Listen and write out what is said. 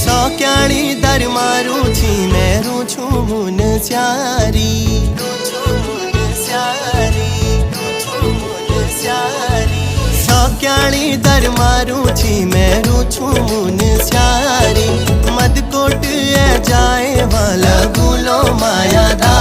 सौक्याणी दर मारू छी मेरू छू मुन स्यारी सौक्याणी दर मारू छी मेरू छू मुन स्यारी मदकोट जाए वाला गुलो माया दा